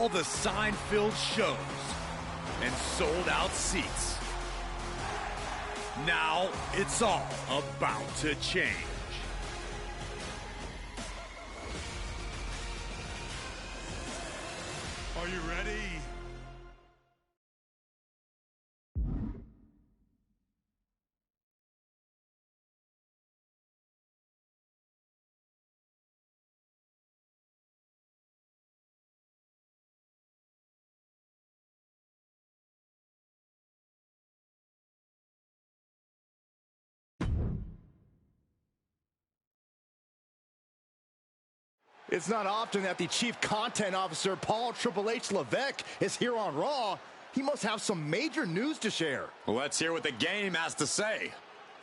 all the sign-filled shows and sold-out seats. Now it's all about to change. Are you ready? It's not often that the Chief Content Officer, Paul Triple H Levesque, is here on Raw. He must have some major news to share. Let's hear what the game has to say.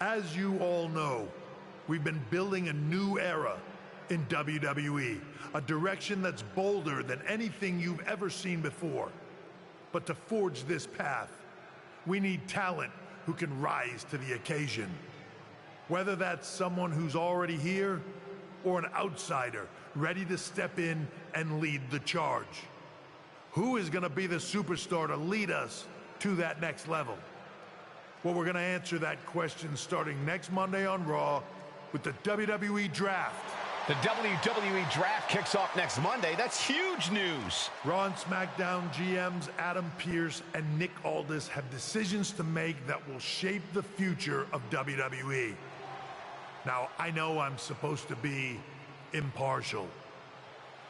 As you all know, we've been building a new era in WWE, a direction that's bolder than anything you've ever seen before. But to forge this path, we need talent who can rise to the occasion. Whether that's someone who's already here or an outsider ready to step in and lead the charge. Who is going to be the superstar to lead us to that next level? Well, we're going to answer that question starting next Monday on Raw with the WWE Draft. The WWE Draft kicks off next Monday. That's huge news. Raw and SmackDown GMs Adam Pearce and Nick Aldis have decisions to make that will shape the future of WWE. Now, I know I'm supposed to be impartial,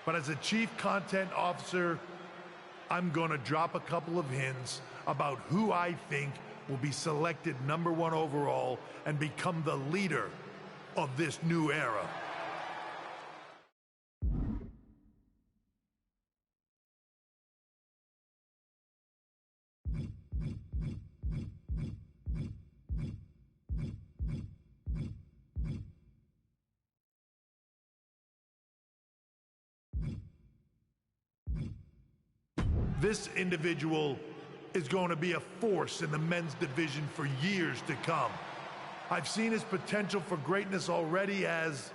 but as a Chief Content Officer, I'm going to drop a couple of hints about who I think will be selected #1 overall and become the leader of this new era. This individual is going to be a force in the men's division for years to come. I've seen his potential for greatness already as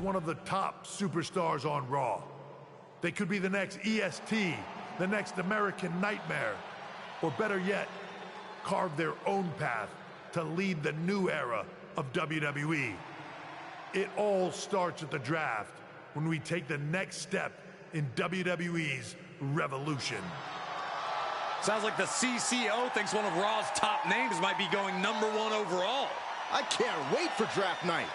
one of the top superstars on Raw. They could be the next EST, the next American Nightmare, or better yet, carve their own path to lead the new era of WWE. It all starts at the draft when we take the next step in WWE's revolution. Sounds like the CCO thinks one of Raw's top names might be going #1 overall. I can't wait for draft night.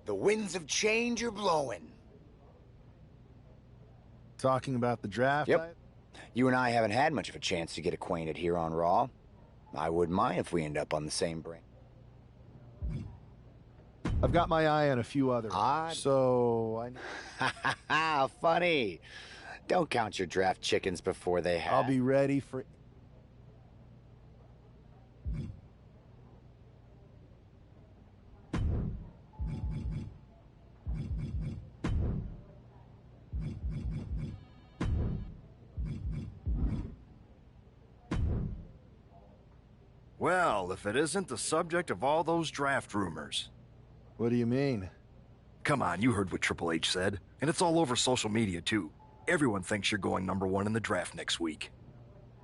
The winds of change are blowing. Talking about the draft? Yep. You and I haven't had much of a chance to get acquainted here on Raw. I wouldn't mind if we end up on the same brand. I've got my eye on a few others. So I... Funny. Don't count your draft chickens before they hatch. I'll be ready for... Well, if it isn't the subject of all those draft rumors. What do you mean? Come on, you heard what Triple H said. And it's all over social media, too. Everyone thinks you're going #1 in the draft next week.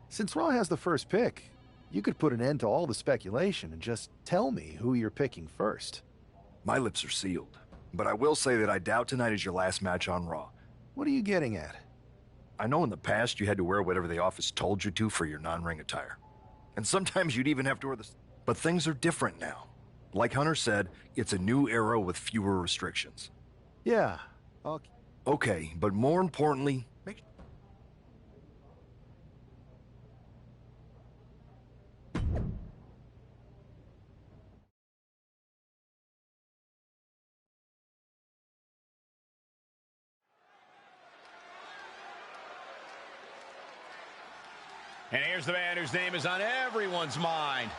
Since Raw has the first pick, you could put an end to all the speculation and just tell me who you're picking first. My lips are sealed. But I will say that I doubt tonight is your last match on Raw. What are you getting at? I know in the past you had to wear whatever the office told you to for your non-ring attire. And sometimes you'd even have to wear the... But things are different now. Like Hunter said, it's a new era with fewer restrictions. Yeah. Okay, but more importantly... And here's the man whose name is on everyone's mind.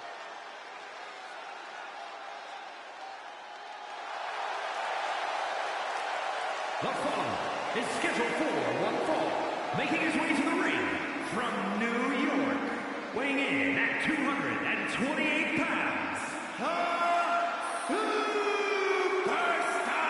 The following is scheduled for one fall, making his way to the ring from New York, weighing in at 228 pounds, the Superstar!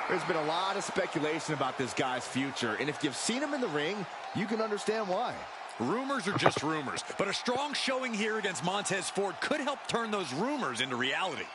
There's been a lot of speculation about this guy's future, and if you've seen him in the ring, you can understand why. Rumors are just rumors, but a strong showing here against Montez Ford could help turn those rumors into reality.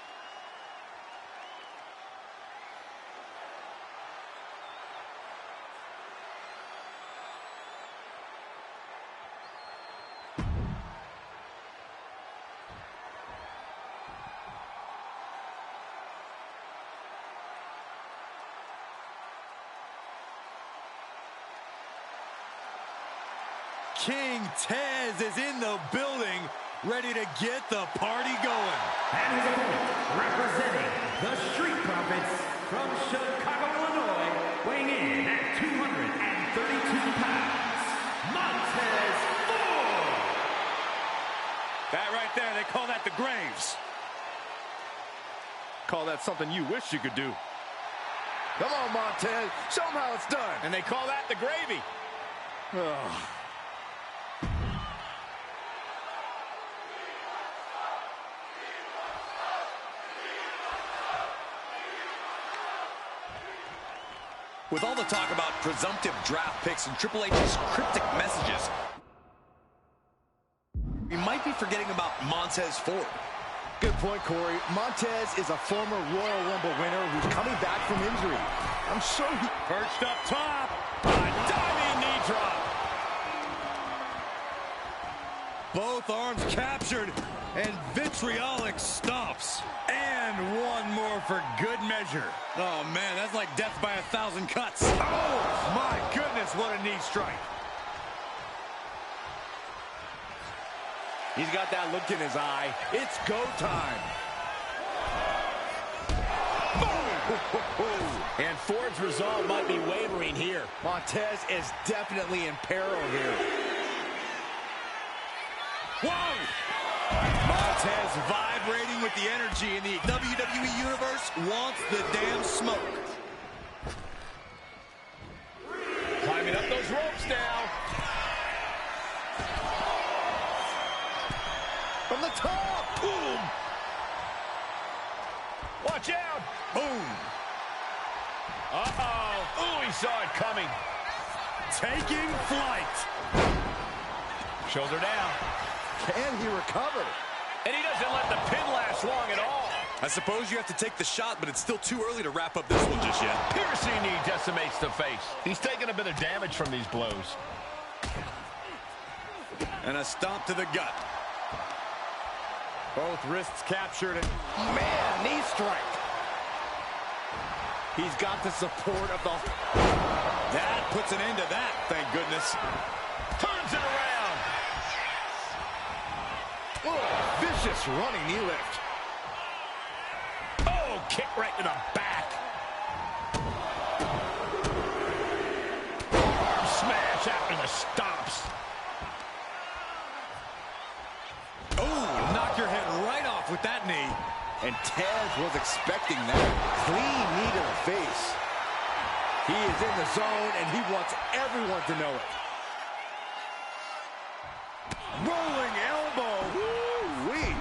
King Tez is in the building, ready to get the party going. And his opponent, representing the Street Profits from Chicago, Illinois, weighing in at 232 pounds, Montez Ford. That right there, they call that the Graves. Call that something you wish you could do. Come on, Montez. Show him how it's done. And they call that the gravy. Ugh. With all the talk about presumptive draft picks and Triple H's cryptic messages, we might be forgetting about Montez Ford. Good point, Corey. Montez is a former Royal Rumble winner who's coming back from injury. I'm sure he... Perched up top, a diving knee drop. Both arms captured, and vitriolic stomps. And one more for good measure. Oh, man, that's like death by 1,000 cuts. Oh, my goodness, what a knee strike. He's got that look in his eye. It's go time. And Ford's resolve might be wavering here. Montez is definitely in peril here. Whoa! Montez vibrating with the energy in the WWE Universe wants the damn smoke. Climbing up those ropes now. From the top! Boom! Watch out! Boom! Uh-oh! Ooh, he saw it coming. Taking flight. Shoulder down. Can he recover? And he doesn't let the pin last long at all. I suppose you have to take the shot, but it's still too early to wrap up this one just yet. Piercing knee decimates the face. He's taking a bit of damage from these blows. And a stomp to the gut. Both wrists captured and, man, knee strike. He's got the support of the... That puts an end to that, thank goodness. Turns it around. Oh, vicious running knee lift. Oh, kick right to the back. Arm smash after the stomps. Oh, knock your head right off with that knee. And Tez was expecting that. Clean knee to the face. He is in the zone, and he wants everyone to know it. Rolling elbow. Woo-wee.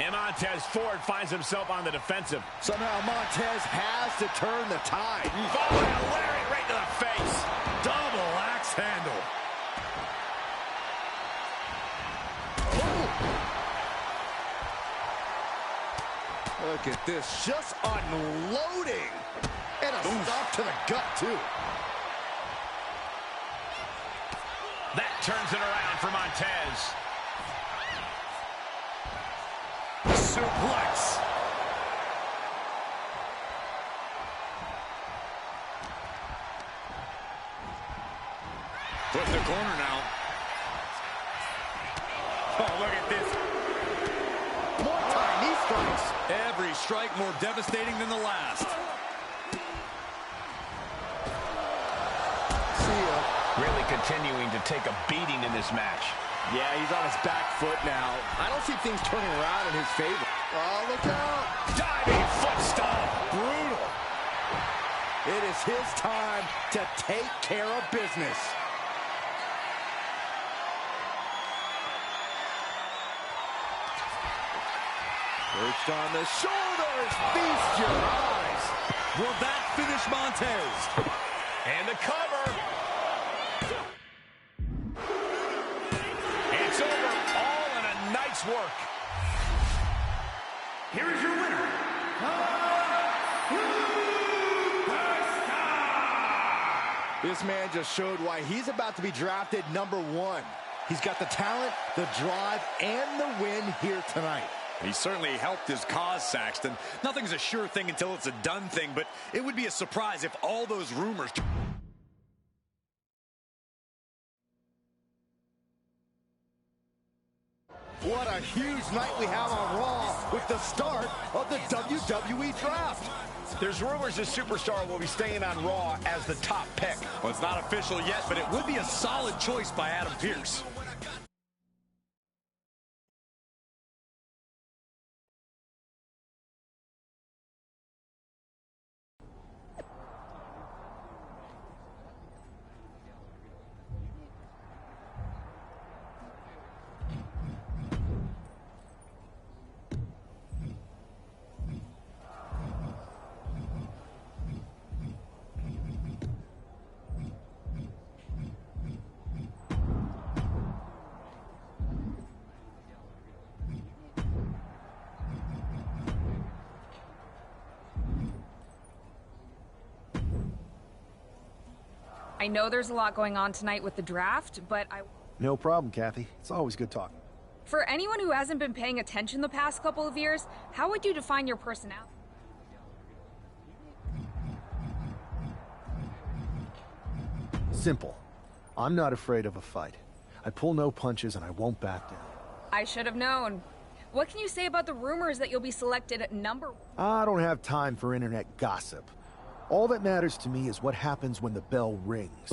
And Montez Ford finds himself on the defensive. Somehow Montez has to turn the tide. Following a lariat right to the face. Double axe handle. Look at this, just unloading. And a stop to the gut, too. That turns it around for Montez. Suplex. Put in the corner now. Oh, look at this. More tiny strikes. Every strike more devastating than the last. See ya. Really continuing to take a beating in this match. Yeah, he's on his back foot now. I don't see things turning around in his favor. Oh, look out. Diving foot stomp. Brutal. It is his time to take care of business. Perched on the shoulders. Feast your eyes. Will that finish Montez? And the cover. It's over. All in a nice work. Here is your winner, This man just showed why he's about to be drafted #1. He's got the talent, the drive, and the win here tonight. He certainly helped his cause, Saxton. Nothing's a sure thing until it's a done thing, but it would be a surprise if all those rumors... What a huge night we have on Raw with the start of the WWE Draft. There's rumors this superstar will be staying on Raw as the top pick. Well, it's not official yet, but it would be a solid choice by Adam Pearce. I know there's a lot going on tonight with the draft, but No problem, Kathy. It's always good talking. for anyone who hasn't been paying attention the past couple of years, how would you define your personality? Simple. I'm not afraid of a fight. I pull no punches and I won't back down. I should have known. What can you say about the rumors that you'll be selected at #1? I don't have time for internet gossip. All that matters to me is what happens when the bell rings.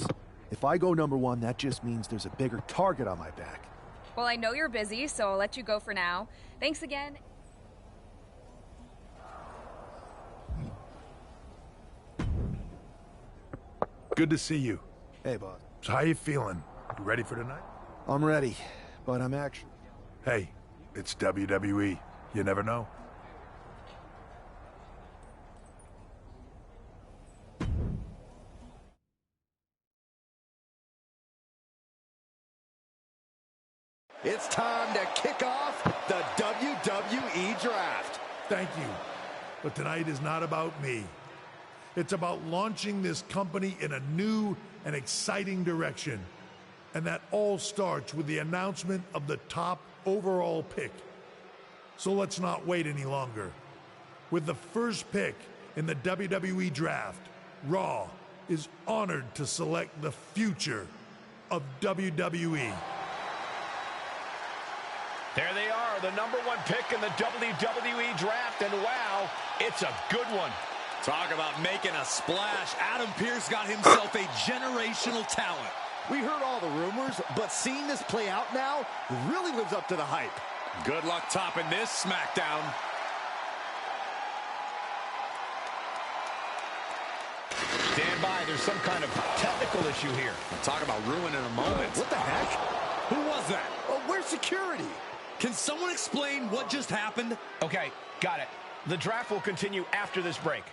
If I go #1, that just means there's a bigger target on my back. Well, I know you're busy, so I'll let you go for now. Thanks again. Good to see you. Hey, boss. So how you feeling? You ready for tonight? I'm ready, but I'm actually... Hey, it's WWE. You never know. It's time to kick off the WWE Draft. Thank you. But tonight is not about me. It's about launching this company in a new and exciting direction. And that all starts with the announcement of the top overall pick. So let's not wait any longer. With the first pick In the WWE Draft, Raw is honored to select the future of WWE. There they are, the #1 pick in the WWE Draft, and wow, it's a good one. Talk about making a splash. Adam Pearce got himself a generational talent. We heard all the rumors, but seeing this play out now really lives up to the hype. Good luck topping this SmackDown. Stand by, there's some kind of technical issue here. Talk about ruining a moment. What the heck? Who was that? Oh, where's security? Can someone explain what just happened? Okay, got it. The draft will continue after this break.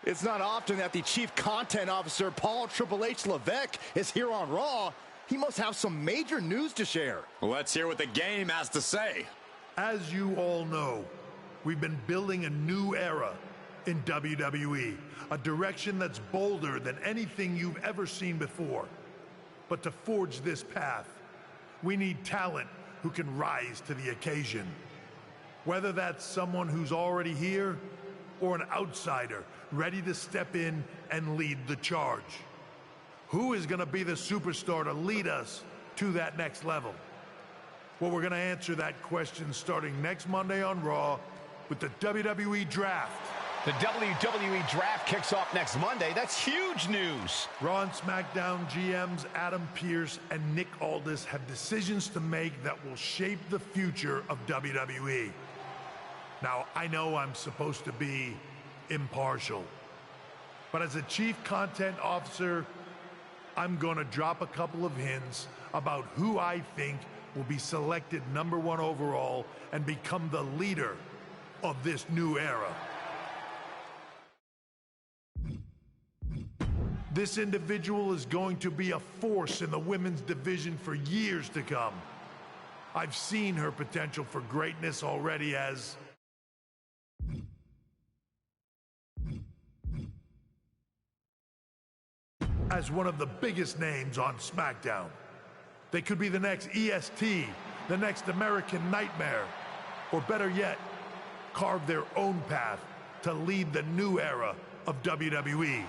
It's not often that the Chief Content Officer, Paul Triple H Levesque, is here on Raw. He must have some major news to share. Let's hear what the game has to say. As you all know, we've been building a new era in WWE, a direction that's bolder than anything you've ever seen before. But to forge this path, we need talent who can rise to the occasion. Whether that's someone who's already here or an outsider ready to step in and lead the charge. Who is going to be the superstar to lead us to that next level? Well, we're going to answer that question starting next Monday on Raw with the WWE Draft. The WWE Draft kicks off next Monday. That's huge news. Raw and SmackDown GMs Adam Pearce and Nick Aldis have decisions to make that will shape the future of WWE. Now, I know I'm supposed to be impartial, but as a Chief Content Officer, I'm going to drop a couple of hints about who I think will be selected #1 overall and become the leader of this new era. This individual is going to be a force in the women's division for years to come. I've seen her potential for greatness already as one of the biggest names on SmackDown. They could be the next EST, the next American Nightmare, or better yet, carve their own path to lead the new era of WWE.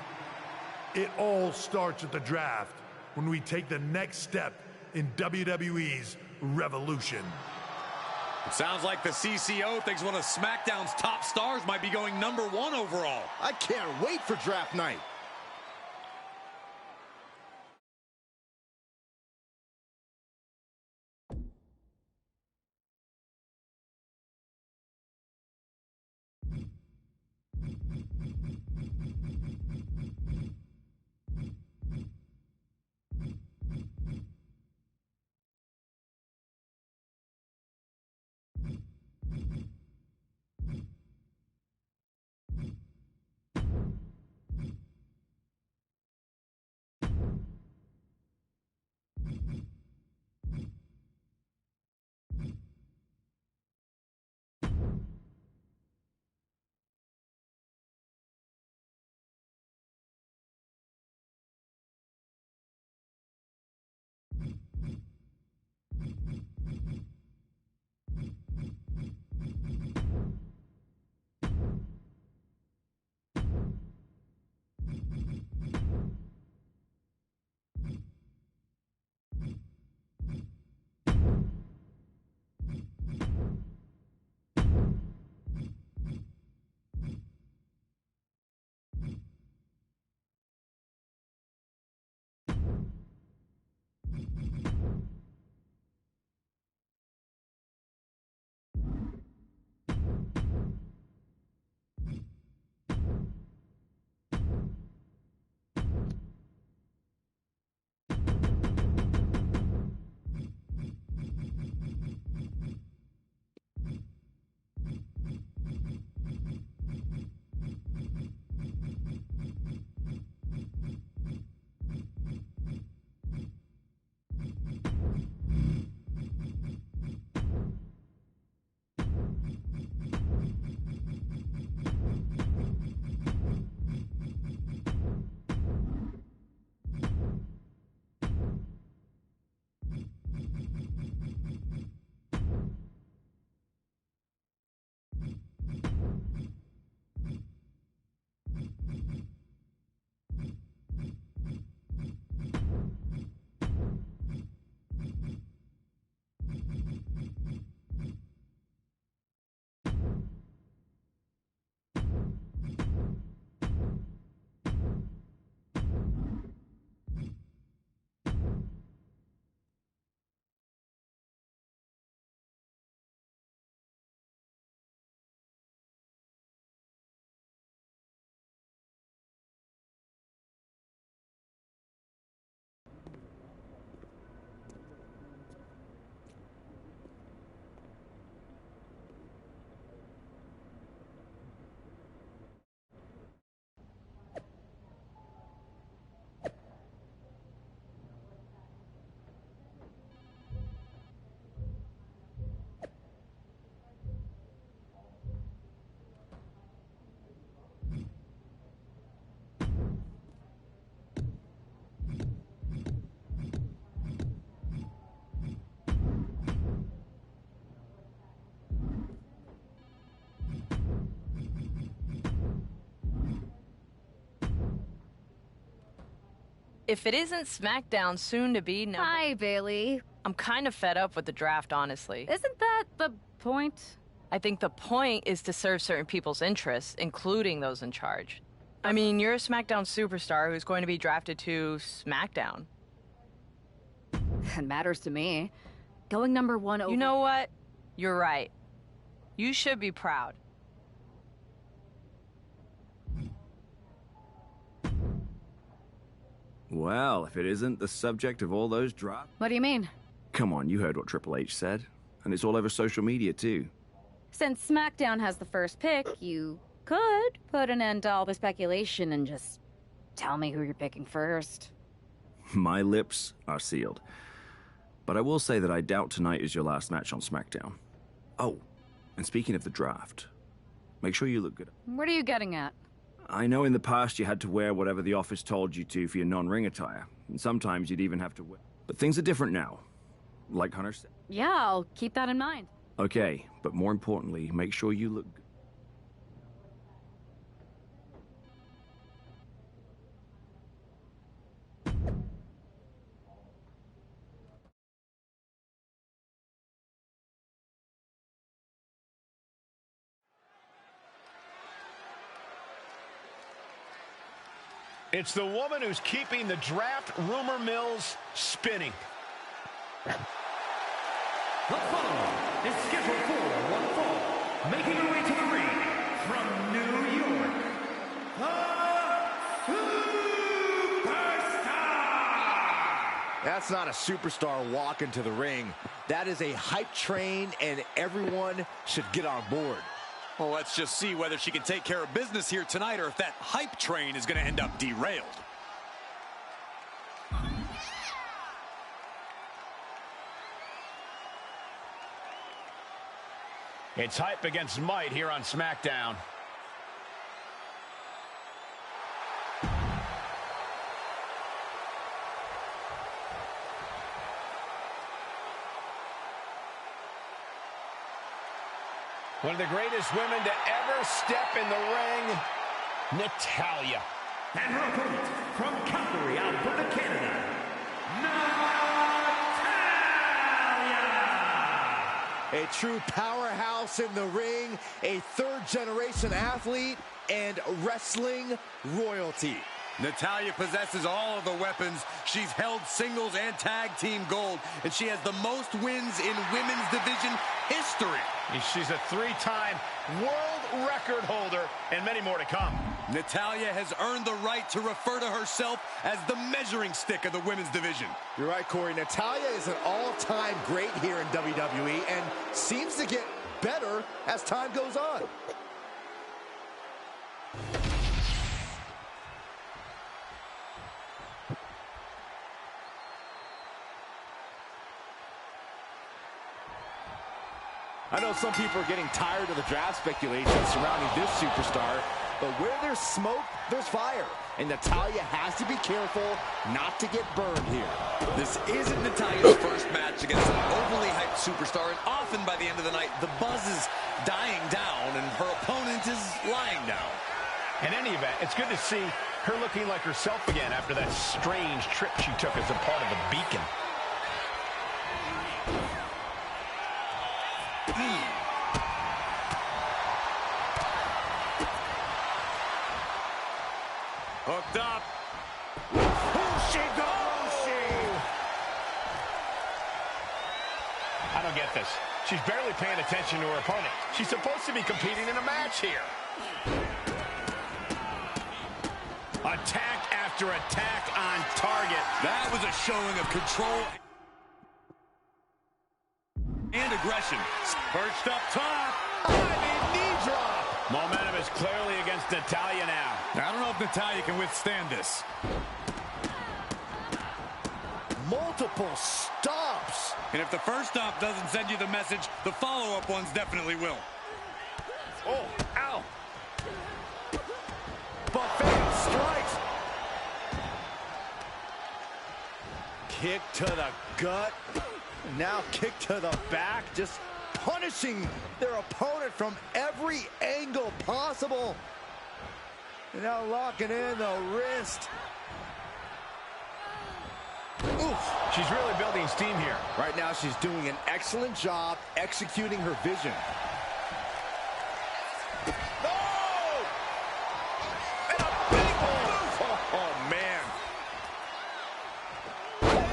It all starts at the draft when we take the next step in WWE's revolution. It sounds like the CCO thinks one of SmackDown's top stars might be going #1 overall. I can't wait for draft night. if it isn't SmackDown soon to be number... Hi, Bailey. I'm kind of fed up with the draft, honestly. Isn't that the point? I think the point is to serve certain people's interests, including those in charge. I mean, you're a SmackDown superstar who's going to be drafted to SmackDown. It matters to me. Going number 1 over... You know what? You're right. You should be proud. Well, if it isn't the subject of all those drafts... What do you mean? Come on, you heard what Triple H said. And it's all over social media, too. Since SmackDown has the first pick, you could put an end to all the speculation and just tell me who you're picking first. My lips are sealed. But I will say that I doubt tonight is your last match on SmackDown. Oh, and speaking of the draft, make sure you look good. What are you getting at? I know in the past you had to wear whatever the office told you to for your non-ring attire, and sometimes you'd even have to wear... But things are different now, like Hunter said. Yeah, I'll keep that in mind. Okay, but more importantly, make sure you look good. It's the woman who's keeping the draft rumor mills spinning. The following is scheduled for one fall, making her way to the ring from New York, the Superstar! That's not a superstar walking to the ring. That is a hype train, and everyone should get on board. Well, let's just see whether she can take care of business here tonight or if that hype train is going to end up derailed. It's hype against might here on SmackDown. One of the greatest women to ever step in the ring, Natalya. And her opponent from Calgary, Alberta, Canada, Natalya! A true powerhouse in the ring, a third-generation athlete, and wrestling royalty. Natalya possesses all of the weapons. She's held singles and tag team gold, and she has the most wins in women's division history. She's a three-time world record holder, and many more to come. Natalya has earned the right to refer to herself as the measuring stick of the women's division. You're right, Corey. Natalya is an all-time great here in WWE and seems to get better as time goes on. I know some people are getting tired of the draft speculation surrounding this superstar, but where there's smoke, there's fire. And Natalya has to be careful not to get burned here. This isn't Natalya's first match against an overly hyped superstar, and often by the end of the night, the buzz is dying down and her opponent is lying down. In any event, it's good to see her looking like herself again after that strange trip she took as a part of the Beacon. Hooked up. I don't get this. She's barely paying attention to her opponent. She's supposed to be competing in a match here. Attack after attack on target. That was a showing of control and aggression. Perched up top. Knee drop. Momentum is clearly against Natalya now. I don't know if Natalya can withstand this. Multiple stops. And if the first stop doesn't send you the message, the follow-up ones definitely will. Oh, ow. Buffet strikes. Kick to the gut. Now kick to the back. Just punishing their opponent from every angle possible. And now locking in the wrist. Oof. She's really building steam here. Right now, she's doing an excellent job executing her vision. Oh! And a big move! Oh, man.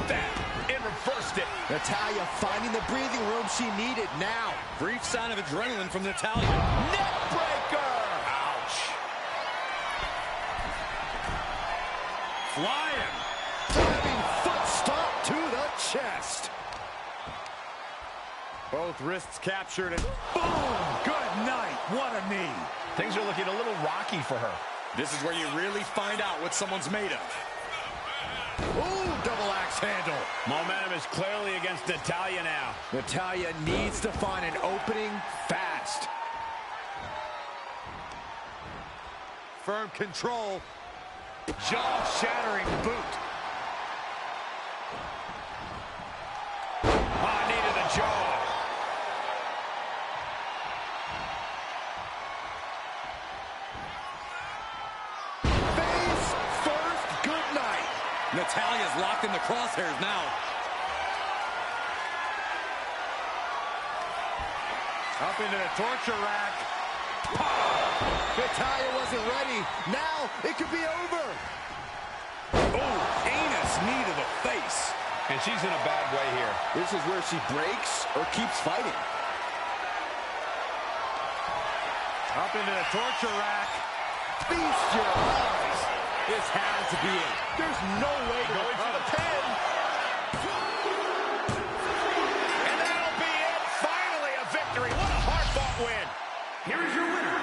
That, and reversed it. Natalya finding the breathing room she needed now. Brief sign of adrenaline from Natalya. Neck breaker! Ouch. Flying. Diving foot stomp to the chest. Both wrists captured and boom! Good night. What a knee. Things are looking a little rocky for her. This is where you really find out what someone's made of. Ooh, double axe handle. Momentum is clearly against Natalya now. Natalya needs to find an opening fast. Firm control. Jaw-shattering boot. Knee to the jaw. Face first, good night. Natalya's locked in the crosshairs now. Up into the torture rack. Natalya wasn't ready. Now it could be over. Oh, heinous knee to the face. And she's in a bad way here. This is where she breaks or keeps fighting. Up into the torture rack. Feast your eyes. This had to be it. There's no way to Going for the pin. And that'll be it. Finally a victory. What a hard-fought win. Here is your winner.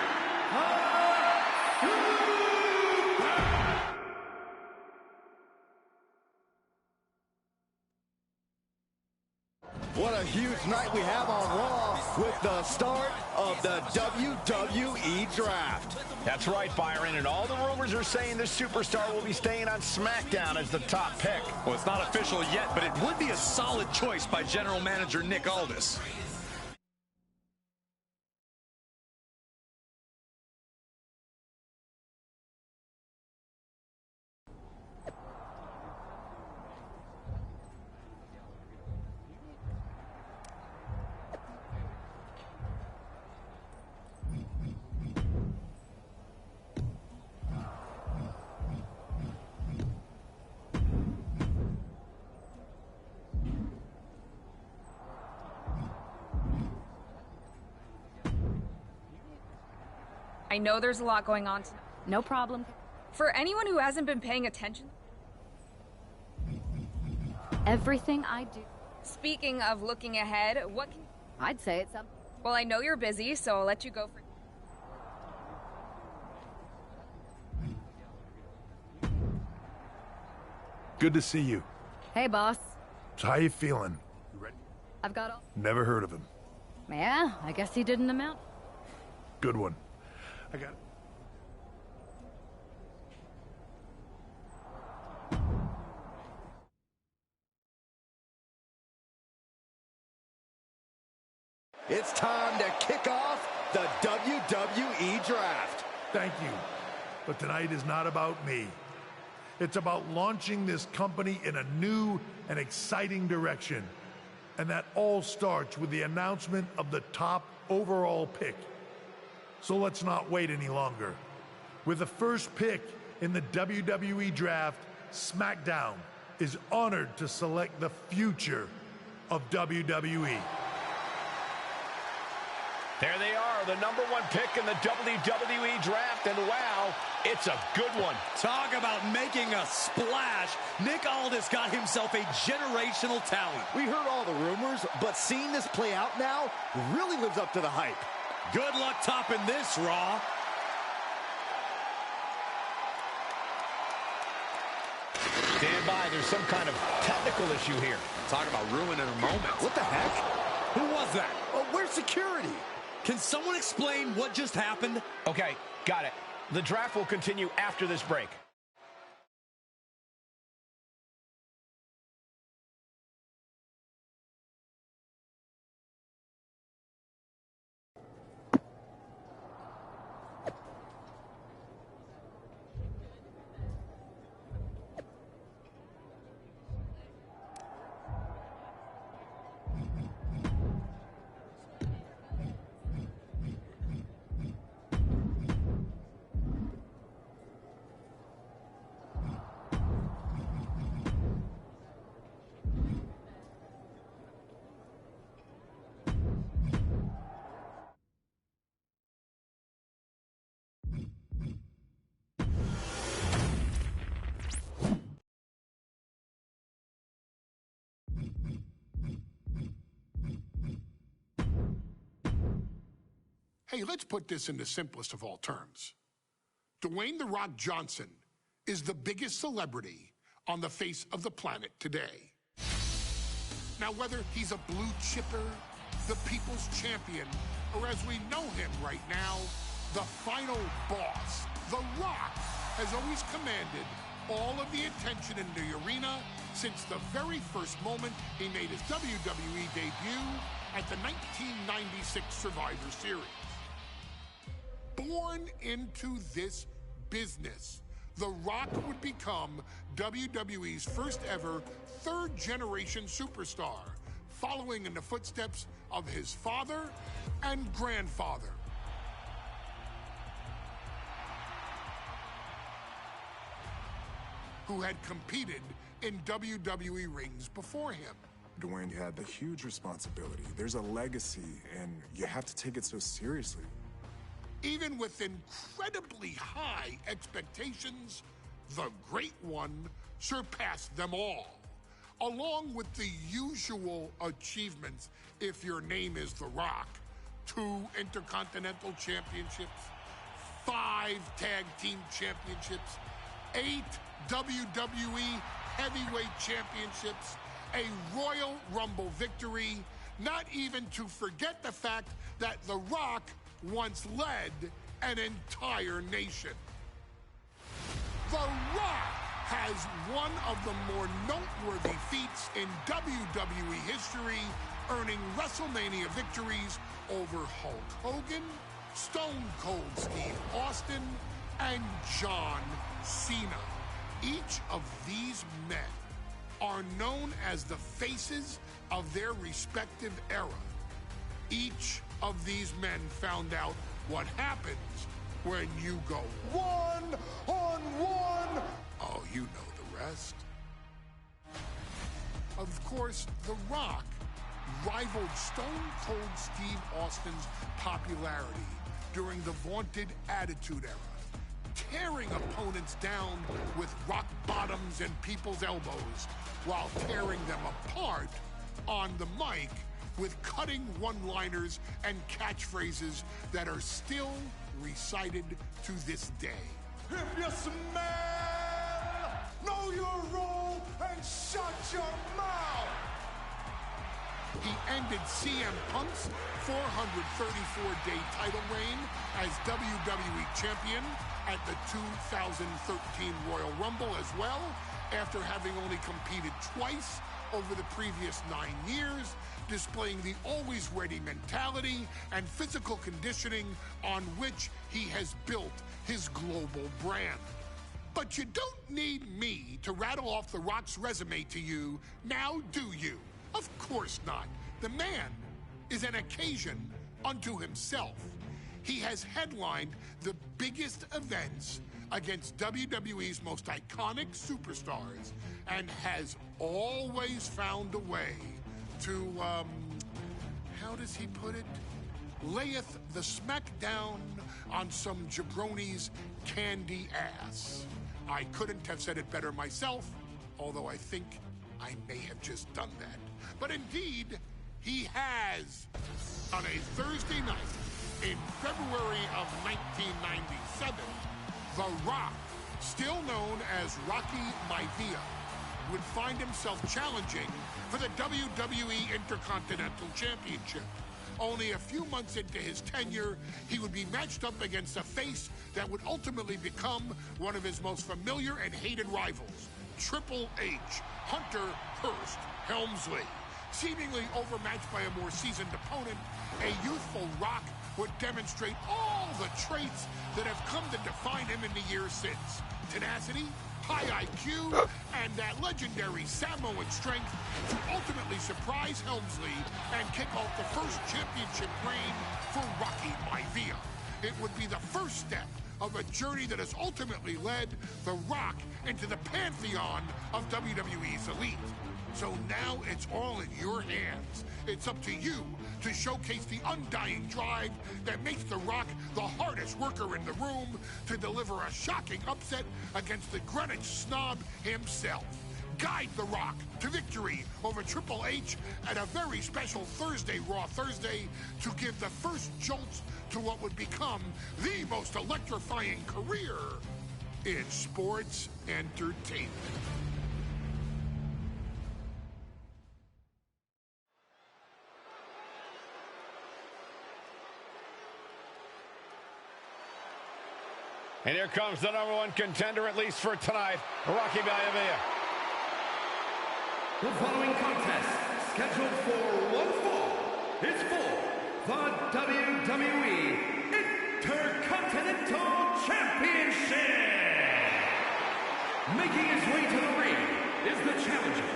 What a huge night we have on Raw with the start of the WWE Draft. That's right, Byron, and all the rumors are saying this superstar will be staying on SmackDown as the top pick. Well, it's not official yet, but it would be a solid choice by General Manager Nick Aldis. I know there's a lot going on tonight. No problem. For anyone who hasn't been paying attention, Everything I do, speaking of looking ahead, what can... I'd say it's up. Well, I know you're busy, so I'll let you go for... Good to see you. Hey, boss. So how you feeling? You ready? I've got all... Never heard of him. Yeah, I guess he didn't amount. Good one. I got... It's time to kick off the WWE Draft. Thank you. But tonight is not about me. It's about launching this company in a new and exciting direction. And that all starts with the announcement of the top overall pick. So let's not wait any longer. With the first pick in the WWE Draft, SmackDown is honored to select the future of WWE. There they are, the #1 pick in the WWE Draft, and wow, it's a good one. Talk about making a splash. Nick Aldis got himself a generational talent. We heard all the rumors, but seeing this play out now really lives up to the hype. Good luck topping this, Raw. Stand by, there's some kind of technical issue here. Talk about ruining a moment. What the heck? Who was that? Oh, where's security? Can someone explain what just happened? Okay, got it. The draft will continue after this break. Hey, let's put this in the simplest of all terms. Dwayne "The Rock" Johnson is the biggest celebrity on the face of the planet today. Now, whether he's a blue chipper, the people's champion, or as we know him right now, the final boss, The Rock has always commanded all of the attention in the arena since the very first moment he made his WWE debut at the 1996 Survivor Series. Born into this business, The Rock would become WWE's first ever third-generation superstar, following in the footsteps of his father and grandfather. Who had competed in WWE rings before him. Dwayne, you had the huge responsibility. There's a legacy, and you have to take it so seriously. Even with incredibly high expectations, the Great One surpassed them all, along with the usual achievements if your name is The Rock. 2 Intercontinental Championships, 5 Tag Team Championships, 8 WWE Heavyweight Championships, a Royal Rumble victory, not even to forget the fact that The Rock once led an entire nation. The Rock has one of the more noteworthy feats in WWE history, earning WrestleMania victories over Hulk Hogan, Stone Cold Steve Austin, and John Cena. Each of these men are known as the faces of their respective era. Each of these men found out what happens when you go one-on-one. Oh, you know the rest. Of course, The Rock rivaled Stone Cold Steve Austin's popularity during the vaunted Attitude Era, tearing opponents down with rock bottoms and people's elbows while tearing them apart on the mic with cutting one-liners and catchphrases that are still recited to this day. If you smell, know your role and shut your mouth. He ended CM Punk's 434-day title reign as WWE Champion at the 2013 Royal Rumble as well, after having only competed twice over the previous 9 years, displaying the always-ready mentality and physical conditioning on which he has built his global brand. But you don't need me to rattle off The Rock's resume to you, now do you? Of course not. The man is an occasion unto himself. He has headlined the biggest events against WWE's most iconic superstars and has always found a way to, how does he put it? Layeth the smackdown on some jabroni's candy ass. I couldn't have said it better myself, although I think I may have just done that. But indeed, he has. On a Thursday night in February of 1997, The Rock, still known as Rocky Maivia, would find himself challenging for the WWE Intercontinental Championship. Only a few months into his tenure, he would be matched up against a face that would ultimately become one of his most familiar and hated rivals, Triple H, Hunter Hearst Helmsley. Seemingly overmatched by a more seasoned opponent, a youthful Rock would demonstrate all the traits that have come to define him in the years since. Tenacity, high IQ, and that legendary Samoan strength to ultimately surprise Helmsley and kick off the first championship reign for Rocky Maivia. It would be the first step of a journey that has ultimately led The Rock into the pantheon of WWE's elite. So now it's all in your hands. It's up to you to showcase the undying drive that makes The Rock the hardest worker in the room to deliver a shocking upset against the Greenwich snob himself. guide The Rock to victory over Triple H at a very special Thursday, Raw Thursday, to give the first jolt to what would become the most electrifying career in sports entertainment. And here comes the #1 contender, at least for tonight, Rocky Maivia. The following contest, scheduled for one fall, is for the WWE Intercontinental Championship. Making his way to the ring is the challenger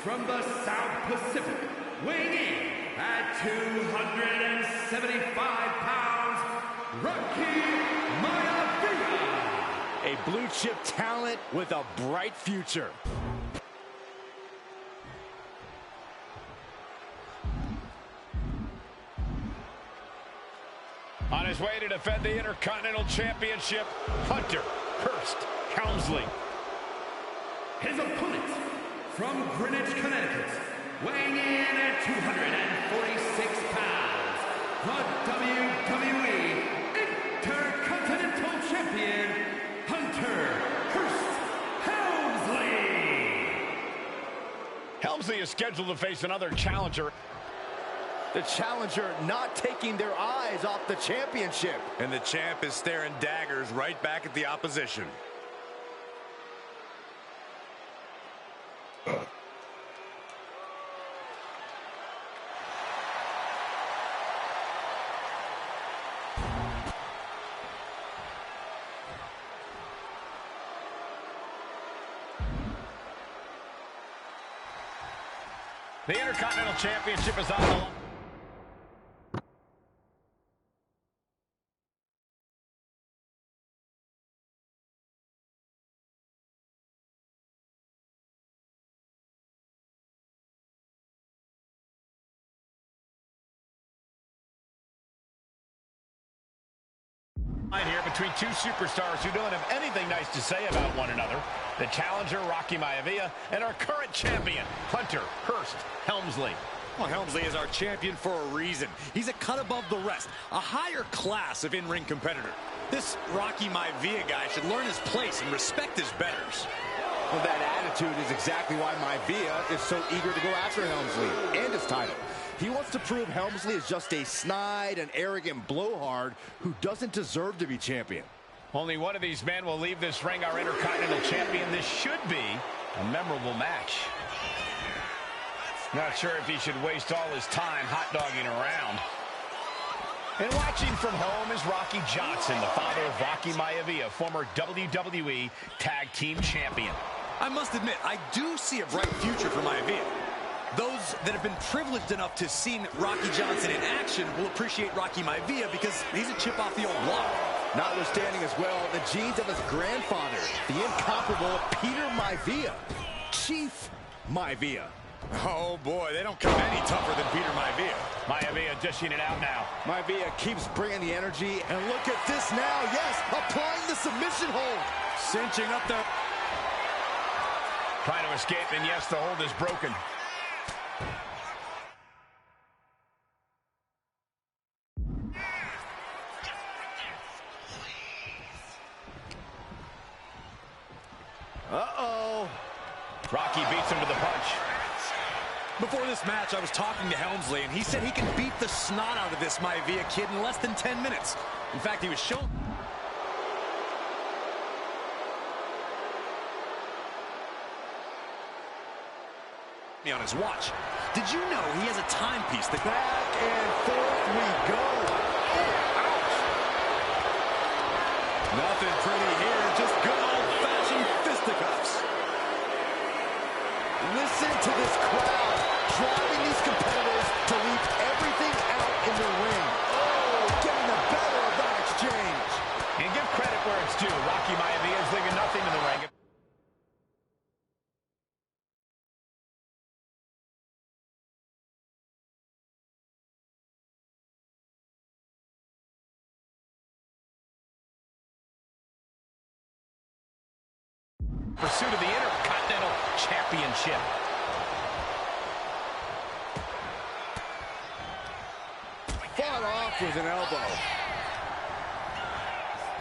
from the South Pacific, weighing in at 275 pounds, Rocky Maivia. A blue chip talent with a bright future. On his way to defend the Intercontinental Championship, Hunter Hearst Helmsley. His opponent from Greenwich, Connecticut, weighing in at 246 pounds, the WWE Intercontinental Champion, Hunter Hearst Helmsley. Helmsley is scheduled to face another challenger. The challenger not taking their eyes off the championship. And the champ is staring daggers right back at the opposition. The Intercontinental Championship is on the line. Here between two superstars who don't have anything nice to say about one another. The challenger, Rocky Maivia, and our current champion, Hunter Hearst Helmsley. Well, Helmsley is our champion for a reason. He's a cut above the rest, a higher class of in-ring competitor. This Rocky Maivia guy should learn his place and respect his betters. Well, that attitude is exactly why Maivia is so eager to go after Helmsley and his title. He wants to prove Helmsley is just a snide and arrogant blowhard who doesn't deserve to be champion. Only one of these men will leave this ring our Intercontinental Champion. This should be a memorable match. Not sure if he should waste all his time hot-dogging around. And watching from home is Rocky Johnson, the father of Rocky Maivia, former WWE Tag Team Champion. I must admit, I do see a bright future for Maivia. Those that have been privileged enough to see Rocky Johnson in action will appreciate Rocky Maivia because he's a chip off the old block. Notwithstanding as well the genes of his grandfather, the incomparable Peter Maivia, Chief Maivia. Oh boy, they don't come any tougher than Peter Maivia. Maivia dishing it out now. Maivia keeps bringing the energy, and look at this now, yes, applying the submission hold. Cinching up the... Trying to escape, and yes, the hold is broken. Uh-oh. Rocky beats him to the punch. Before this match, I was talking to Helmsley, and he said he can beat the snot out of this Maivia kid in less than 10 minutes. In fact, he was shown... on his watch. Did you know he has a timepiece that... Back and forth we go. Ouch. Nothing pretty here, just good old-fashioned fisticuffs. Listen to this crowd driving these competitors to leave everything out in the ring. Oh, getting the better of that exchange. And give credit where it's due. Rocky Maivia is leaving nothing in the ring. Pursuit of the Intercontinental Intercontinental Championship. Fought off with an elbow.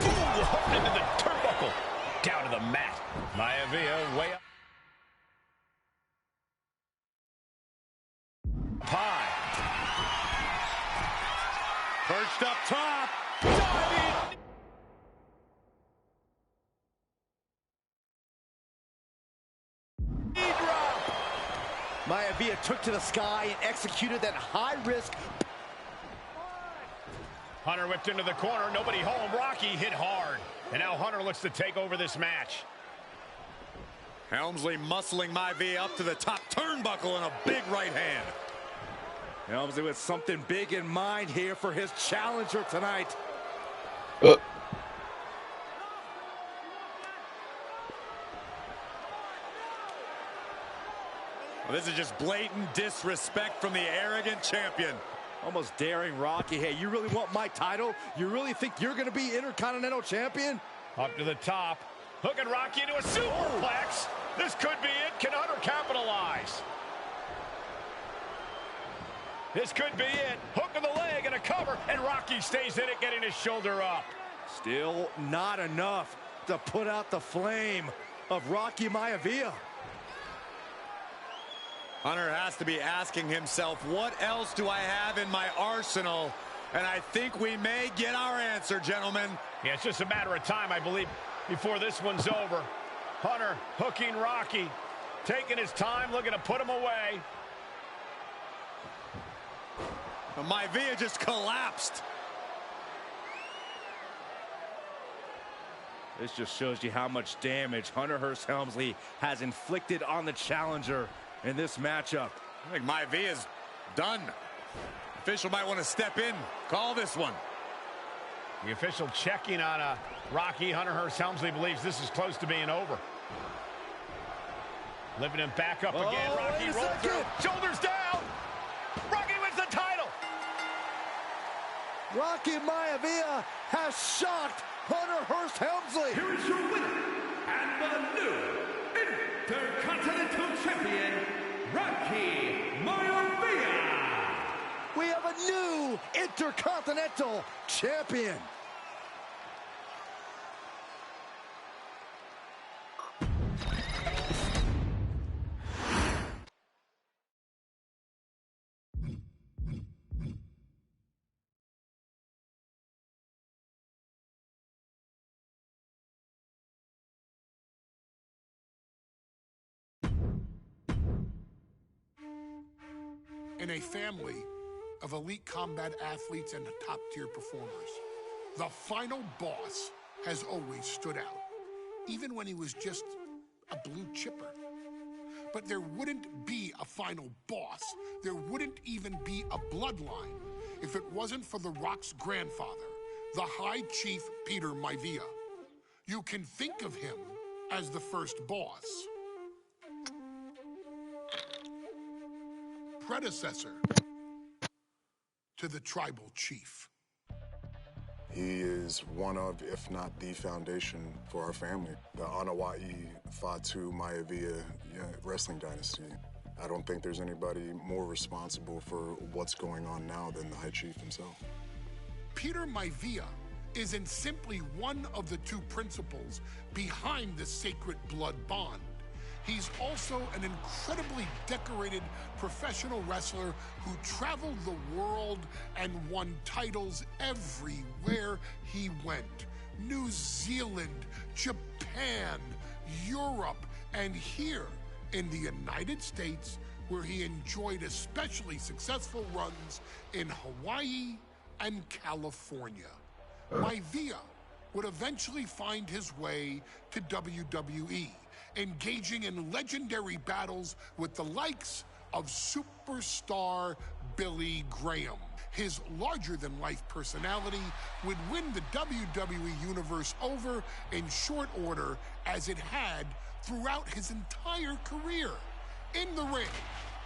Ooh, hooked into the turnbuckle. Down to the mat. Maivia way up. High. Perched up top. Diving. Knee drop. Maivia took to the sky and executed that high-risk. Hunter whipped into the corner. Nobody home. Rocky hit hard. And now Hunter looks to take over this match. Helmsley muscling Maivia up to the top turnbuckle and a big right hand. Helmsley with something big in mind here for his challenger tonight. Well, this is just blatant disrespect from the arrogant champion. Almost daring Rocky. Hey, you really want my title? You really think you're going to be Intercontinental Champion? Up to the top. Hooking Rocky into a superplex. This could be it. Can Hunter capitalize? This could be it. Hook of the leg and a cover, and Rocky stays in it, getting his shoulder up. Still not enough to put out the flame of Rocky Maivia. Hunter has to be asking himself, what else do I have in my arsenal? And I think we may get our answer, gentlemen. Yeah, it's just a matter of time, I believe, before this one's over. Hunter hooking Rocky, taking his time, looking to put him away. Maivia just collapsed. This just shows you how much damage Hunter Hearst Helmsley has inflicted on the challenger in this matchup. I think Maivia's done. Official might want to step in, call this one. The official checking on Rocky. Hunter Hearst Helmsley believes this is close to being over. Lifting him back up again. Rocky rolls through. Shoulders down. Rocky wins the title. Rocky Maivia has shocked Hunter Hearst Helmsley. Here is your winner and the new Intercontinental Champion, Rocky Maivia. We have a new Intercontinental Champion. In a family of elite combat athletes and top-tier performers, the final boss has always stood out, even when he was just a blue chipper. But there wouldn't be a final boss, there wouldn't even be a bloodline if it wasn't for The Rock's grandfather, the High Chief Peter Maivia. You can think of him as the first boss. Predecessor to the tribal chief. He is one of, if not the foundation for our family. The Anawa'i Fatu Maivia wrestling dynasty. I don't think there's anybody more responsible for what's going on now than the High Chief himself. Peter Maivia isn't simply one of the two principals behind the sacred blood bond. He's also an incredibly decorated professional wrestler who traveled the world and won titles everywhere he went. New Zealand, Japan, Europe, and here in the United States, where he enjoyed especially successful runs in Hawaii and California. Maivia would eventually find his way to WWE, engaging in legendary battles with the likes of superstar Billy Graham. His larger-than-life personality would win the WWE Universe over in short order, as it had throughout his entire career. In the ring,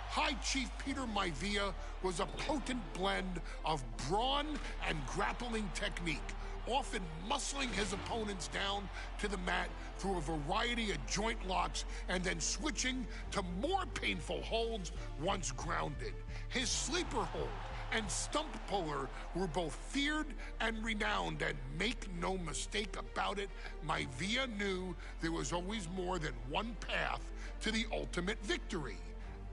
High Chief Peter Maivia was a potent blend of brawn and grappling technique, often muscling his opponents down to the mat through a variety of joint locks and then switching to more painful holds once grounded. His sleeper hold and stump puller were both feared and renowned, and make no mistake about it, Maivia knew there was always more than one path to the ultimate victory.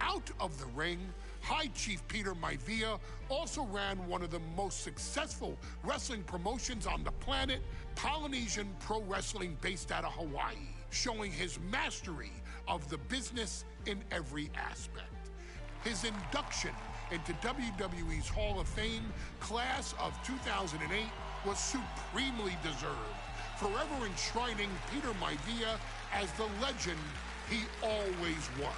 Out of the ring, High Chief Peter Maivia also ran one of the most successful wrestling promotions on the planet, Polynesian Pro Wrestling, based out of Hawaii, showing his mastery of the business in every aspect. His induction into WWE's Hall of Fame class of 2008 was supremely deserved, forever enshrining Peter Maivia as the legend he always was.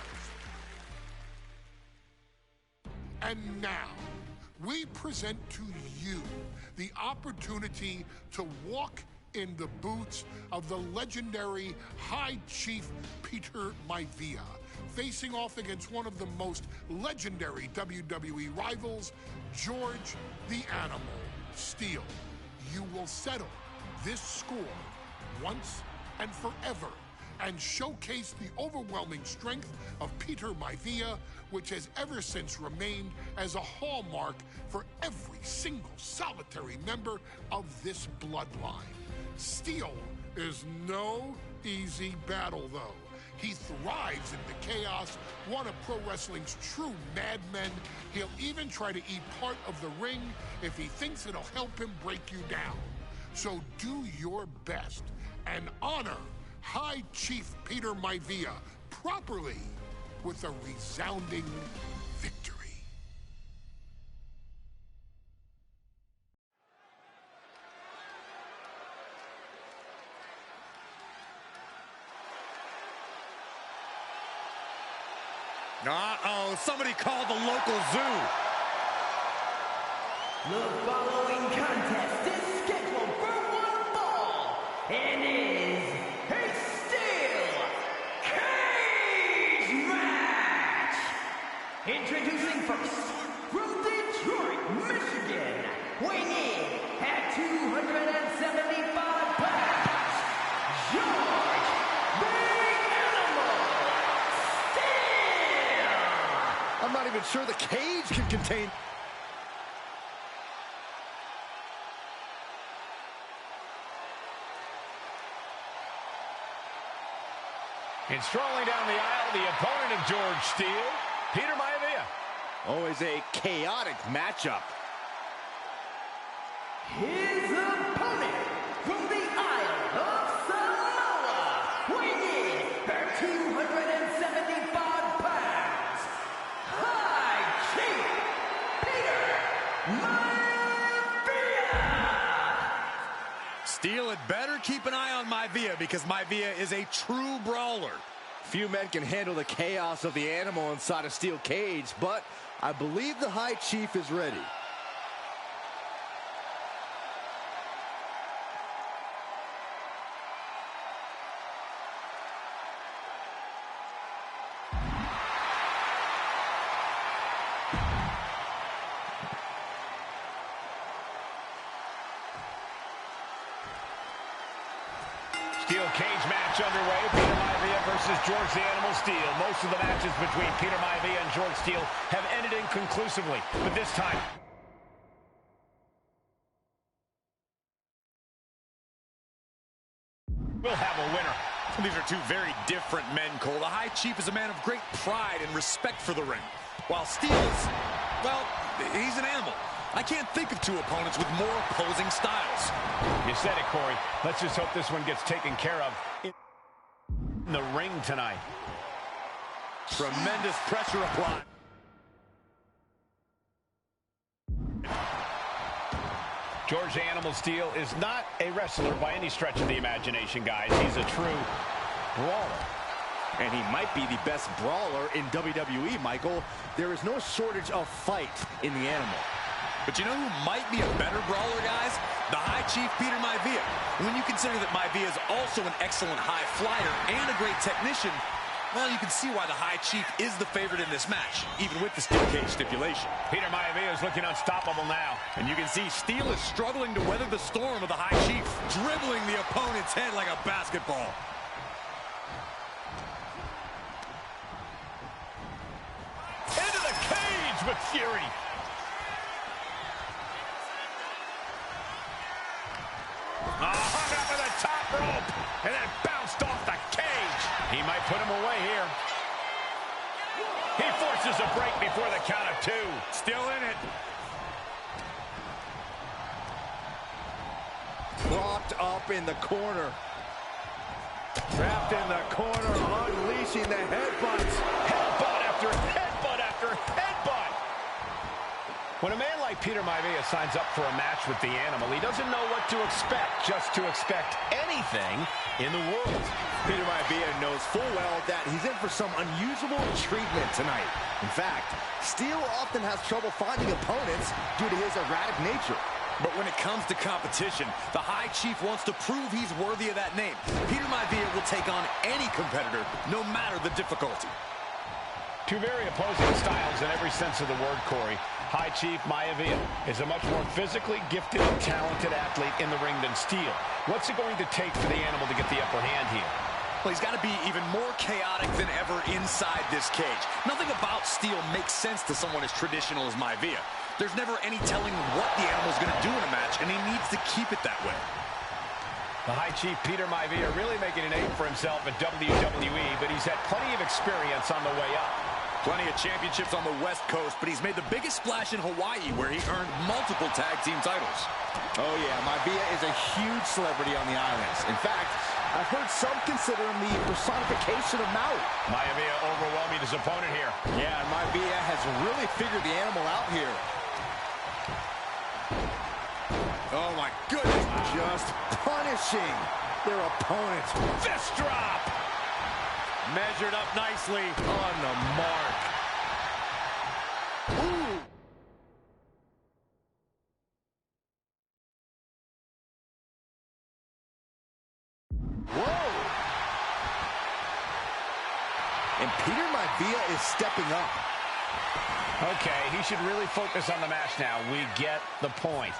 And now, we present to you the opportunity to walk in the boots of the legendary High Chief Peter Maivia, facing off against one of the most legendary WWE rivals, George the Animal Steele. You will settle this score once and forever and showcase the overwhelming strength of Peter Maivia, which has ever since remained as a hallmark for every single solitary member of this bloodline. Steele is no easy battle, though. He thrives in the chaos, one of pro wrestling's true madmen. He'll even try to eat part of the ring if he thinks it'll help him break you down. So do your best and honor High Chief Peter Maivia properly with a resounding victory. Uh-oh, somebody called the local zoo. The following contest is scheduled for one fall and is a steel cage match. Introducing first, from Detroit, Michigan, weighing in at 275 pounds, George the Animal Steele. I'm not even sure the cage can contain... And strolling down the aisle, the opponent of George Steele, Peter Maivia. Always a chaotic matchup. His opponent from the Isle of Samoa, weighing in at 275 pounds, High Chief Peter Maivia. Steele had better keep an eye on Maivia, because Maivia is a true brawler. Few men can handle the chaos of the animal inside a steel cage, but I believe the High Chief is ready. Steel cage match underway. Peter Maivia versus George the Animal Steele. Most of the matches between Peter Maivia and George Steele have ended inconclusively, but this time... we'll have a winner. These are two very different men, Cole. The High Chief is a man of great pride and respect for the ring, while Steele's, well, he's an animal. I can't think of two opponents with more opposing styles. You said it, Corey. Let's just hope this one gets taken care of in the ring tonight. Tremendous pressure applied. George the Animal Steele is not a wrestler by any stretch of the imagination, guys. He's a true brawler. And he might be the best brawler in WWE, Michael. There is no shortage of fight in the animal. But you know who might be a better brawler, guys? The High Chief Peter Maivia. When you consider that Maivia is also an excellent high flyer and a great technician, Well, you can see why the High Chief is the favorite in this match, even with the steel cage stipulation. Peter Maivia is looking unstoppable now. And you can see Steel is struggling to weather the storm of the High Chief, dribbling the opponent's head like a basketball. Into the cage with fury. Hung up in the top rope, and then bounced off the cage. He might put him away here. He forces a break before the count of 2. Still in it. Propped up in the corner. Trapped in the corner, unleashing the headbutts. Headbutt after headbutt after headbutt. When a man like Peter Maivia signs up for a match with the Animal, he doesn't know what to expect, just to expect anything in the world. Peter Maivia knows full well that he's in for some unusual treatment tonight. In fact, Steel often has trouble finding opponents due to his erratic nature. But when it comes to competition, the High Chief wants to prove he's worthy of that name. Peter Maivia will take on any competitor, no matter the difficulty. Two very opposing styles in every sense of the word, Corey. High Chief Maivia is a much more physically gifted and talented athlete in the ring than Steel. What's it going to take for the Animal to get the upper hand here? Well, he's got to be even more chaotic than ever inside this cage. Nothing about Steel makes sense to someone as traditional as Maivia. There's never any telling what the Animal's going to do in a match, and he needs to keep it that way. The High Chief Peter Maivia really making a name for himself at WWE, but he's had plenty of experience on the way up. Plenty of championships on the West Coast, but he's made the biggest splash in Hawaii, where he earned multiple tag team titles. Oh yeah, Maivia is a huge celebrity on the islands. In fact, I've heard some consider him the personification of Maui. Maivia overwhelming his opponent here. Yeah, and Maivia has really figured the Animal out here. Oh my goodness. Just punishing their opponent. Fist drop. Measured up nicely on the mark. Ooh. Whoa. And Peter Maivia is stepping up. Okay, he should really focus on the match now. We get the point.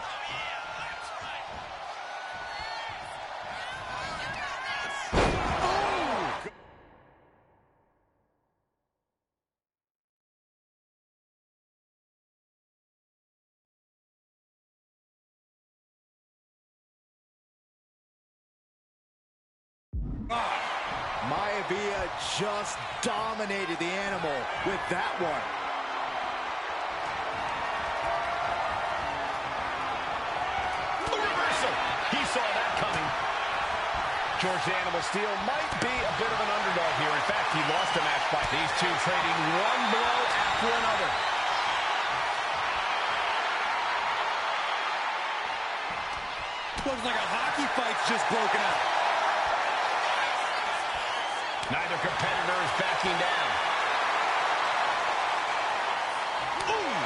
Maivia just dominated the Animal with that one. A reversal. He saw that coming. George the Animal Steel might be a bit of an underdog here. In fact, he lost a match by these two trading one blow after another. Looks like a hockey fight's just broken out. Neither competitor is backing down. Ooh.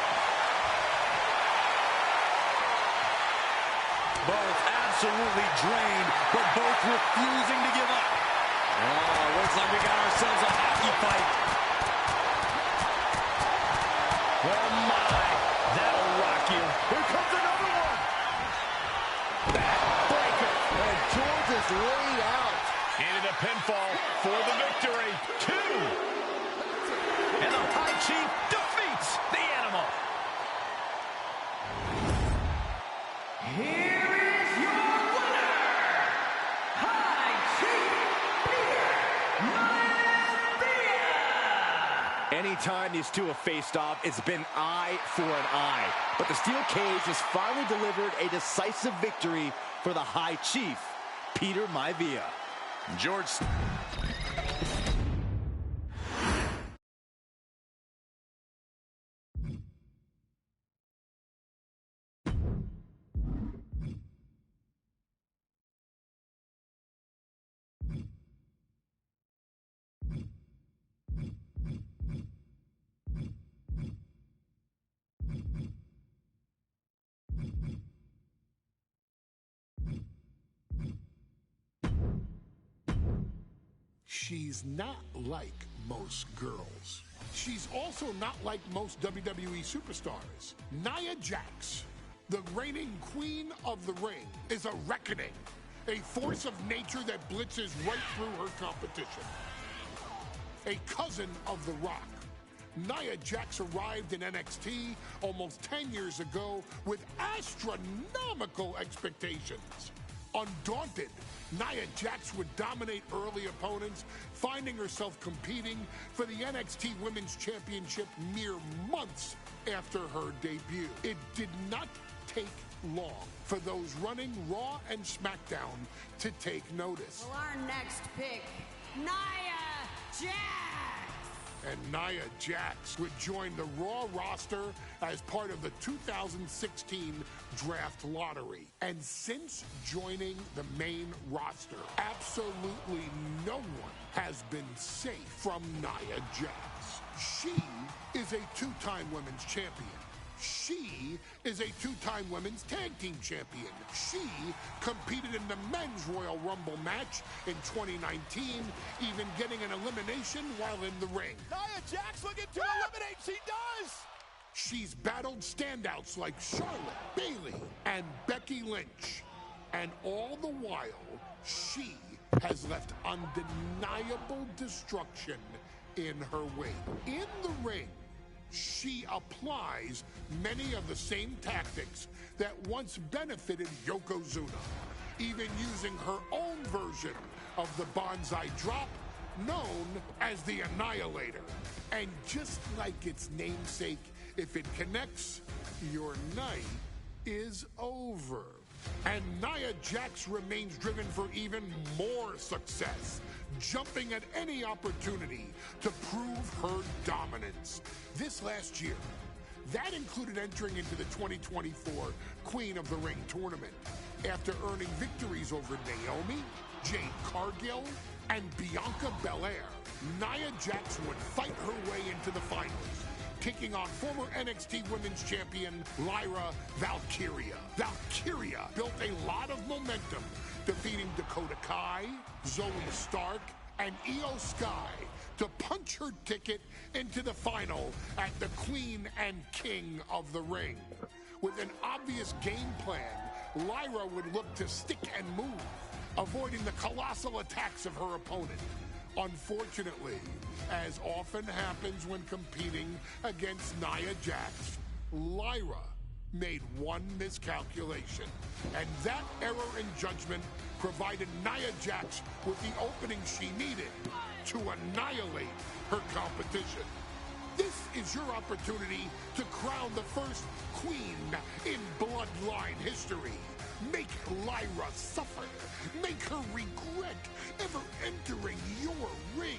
Both absolutely drained, but both refusing to give up. Oh, looks like we got ourselves a hockey fight. Oh my, that'll rock you. Here comes another one. Backbreaker. And George is laid out. Into the pinfall for the victory. 2. And the High Chief defeats the Animal. Here is your winner, High Chief Peter Maivia. Anytime these two have faced off, it's been eye for an eye. But the steel cage has finally delivered a decisive victory for the High Chief, Peter Maivia. George. she's not like most girls. She's also not like most WWE superstars. Nia Jax, the reigning queen of the ring, is a reckoning, a force of nature that blitzes right through her competition. A cousin of The Rock, Nia Jax arrived in NXT almost 10 years ago with astronomical expectations. Undaunted, Nia Jax would dominate early opponents, finding herself competing for the NXT Women's Championship mere months after her debut. It did not take long for those running Raw and SmackDown to take notice. Well, our next pick, Nia Jax! And Nia Jax would join the Raw roster as part of the 2016 draft lottery. And since joining the main roster, absolutely no one has been safe from Nia Jax. She is a two-time women's champion. She is a two-time women's tag team champion. She competed in the men's Royal Rumble match in 2019, even getting an elimination while in the ring. Nia Jax looking to eliminate. She does! She's battled standouts like Charlotte, Bayley, and Becky Lynch. And all the while, she has left undeniable destruction in her wake. In the ring, she applies many of the same tactics that once benefited Yokozuna, even using her own version of the Bonsai Drop, known as the Annihilator. And just like its namesake, if it connects, your night is over. And Nia Jax remains driven for even more success, jumping at any opportunity to prove her dominance. This last year, that included entering into the 2024 Queen of the Ring tournament after earning victories over Naomi, Jade Cargill, and Bianca Belair. Nia Jax would fight her way into the finals, taking on former NXT Women's Champion Lyra Valkyria. Valkyria built a lot of momentum, defeating Dakota Kai, Zoe Stark, and Io Sky to punch her ticket into the final at the Queen and King of the Ring. With an obvious game plan, Lyra would look to stick and move, avoiding the colossal attacks of her opponent. Unfortunately, as often happens when competing against Nia Jax, Lyra made one miscalculation, and that error in judgment provided Nia Jax with the opening she needed to annihilate her competition. This is your opportunity to crown the first queen in Bloodline history. Make Lyra suffer. Make her regret ever entering your ring.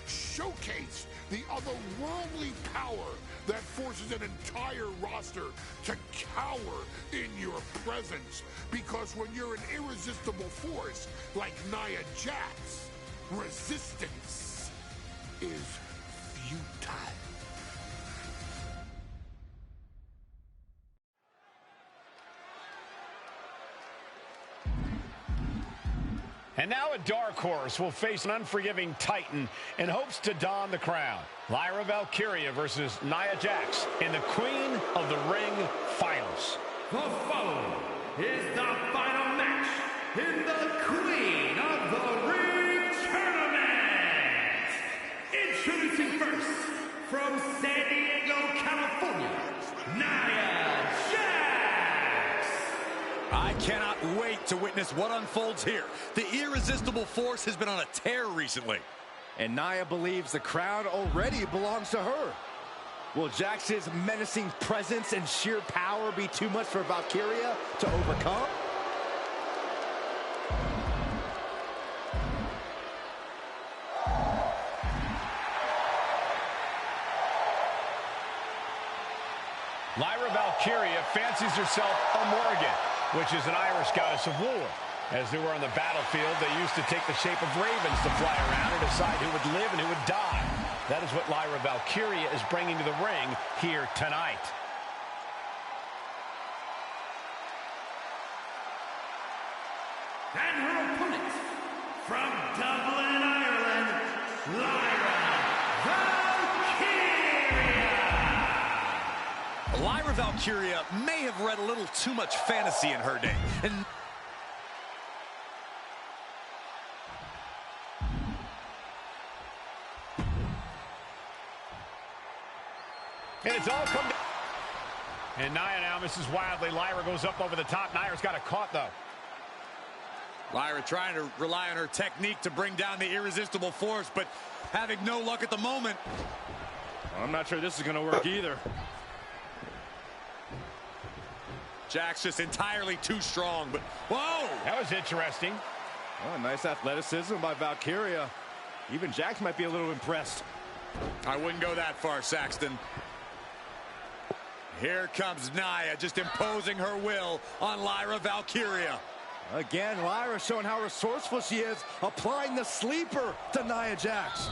Showcase the otherworldly power that forces an entire roster to cower in your presence. Because when you're an irresistible force like Nia Jax, resistance is futile. And now a dark horse will face an unforgiving titan in hopes to don the crown. Lyra Valkyria versus Nia Jax in the Queen of the Ring Finals. The following is the final match in the Queen of the Ring Tournament. Introducing first, from San Diego, California, Nia Jax. I cannot wait to witness what unfolds here. The irresistible force has been on a tear recently. And Nia believes the crown already belongs to her. Will Jax's menacing presence and sheer power be too much for Valkyria to overcome? Lyra Valkyria fancies herself a Morgan, which is an Irish goddess of war. As they were on the battlefield, they used to take the shape of ravens to fly around and decide who would live and who would die. That is what Lyra Valkyria is bringing to the ring here tonight. And her opponent, from Dublin, Ireland, Valkyria may have read a little too much fantasy in her day. And it's all come down. And Nia now misses wildly. Lyra goes up over the top. Nia's got it caught, though. Lyra trying to rely on her technique to bring down the irresistible force, but having no luck at the moment. I'm not sure this is going to work either. JAX just entirely too strong, but whoa! That was interesting. Oh, nice athleticism by Valkyria. Even JAX might be a little impressed. I wouldn't go that far, Saxton. Here comes Nia, just imposing her will on Lyra Valkyria. Again, Lyra showing how resourceful she is, applying the sleeper to Nia JAX.